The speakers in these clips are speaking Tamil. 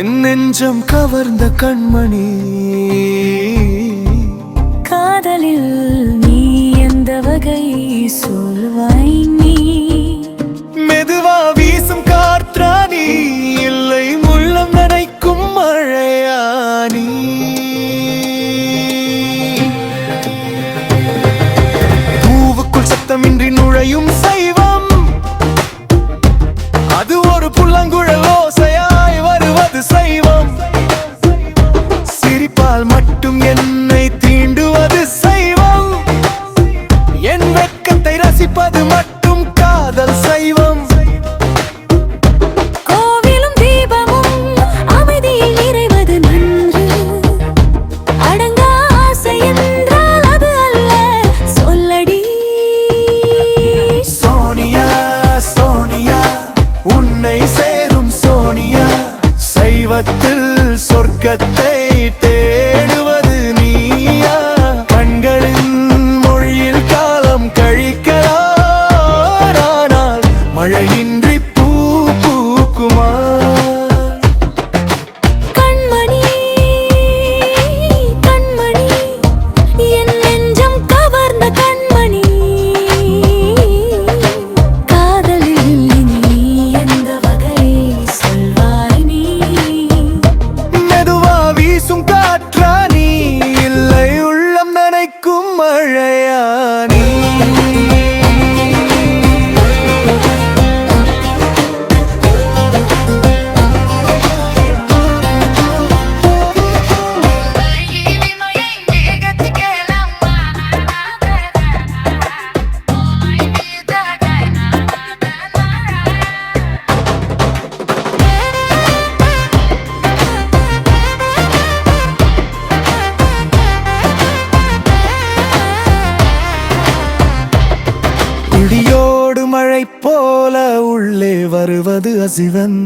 என் நெஞ்சம் கவர்ந்த கண்மணி, காதலில் நீ எந்த வகை சொல்வாய்? நீ மெதுவா வீசும் காற்றானி, இல்லை முள்ளம் நனைக்கும் மழையானி. பூவுக்குள் சத்தமின்றி நுழையும் சைவம், அது ஒரு புல்லாங்குழல் ஓசையாய் வருவது சைவம். சிரிப்பால் மட்டும் என்னை தீண்டுவது சைவம், என் வெட்கத்தை ரசிப்பது மட்டும் காதல் சைவம். கோவிலும் தீபமும் அமைதியில் நிறைவது நன்று, அடங்கா ஆசை என்றால் அது அல்ல, சொல்லடி. சோனியா சோனியா, உன்னை சேரும் சோனியா, சைவத்தில் சொர்க்கத்தை தேடுவது நீயா. கண்களின் மொழியில் காலம் கழிக்கலாம், ஆனால் மழையின்றி பூ பூக்குமா? கண்மணி கண்மணி, என் நெஞ்சம் கவர்ந்த கண்மணி, காதலில் நீ எந்த வகை சொல்வாய்? நீ மெதுவா வீசும் காற்றானி, இல்லை உள்ளம் நனைக்கும் மழையானி. இடியோடு மழை போல உள்ளே வருவது அசிவன்,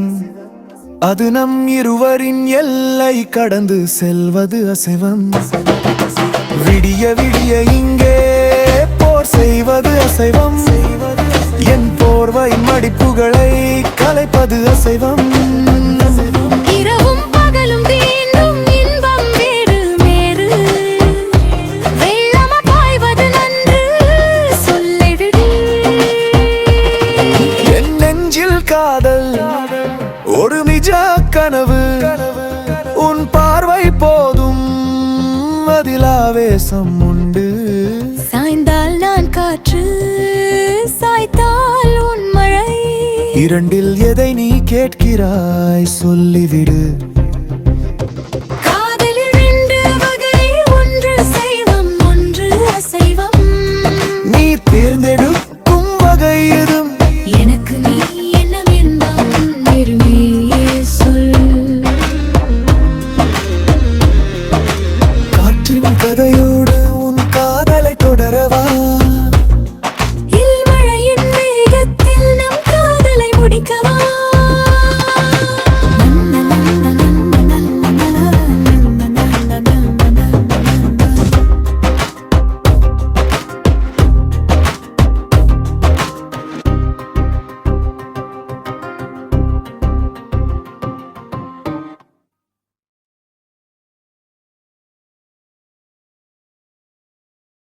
அது நம் இருவரின் எல்லை கடந்து செல்வது அசைவம். விடிய விடிய இங்கே போர் செய்வது அசைவம், என் போர்வை மடிப்புகளை கலைப்பது அசைவம். இரவும் பகலும் தீண்டும் இன்பம் வேறு மேறு, வெள்ளமா பாய்வது நன்று, சொல்லிடுடி. என் நெஞ்சில் காதல் ஒரு நிஜ கனவு, உன் பார்வை போதும் அதில் ஆவேசம் உண்டு. சாய்ந்தால் நான் காற்று, சாய்த்தால் உன் மழை. இரண்டில் எதை நீ கேட்கிறாய் சொல்லிவிடு.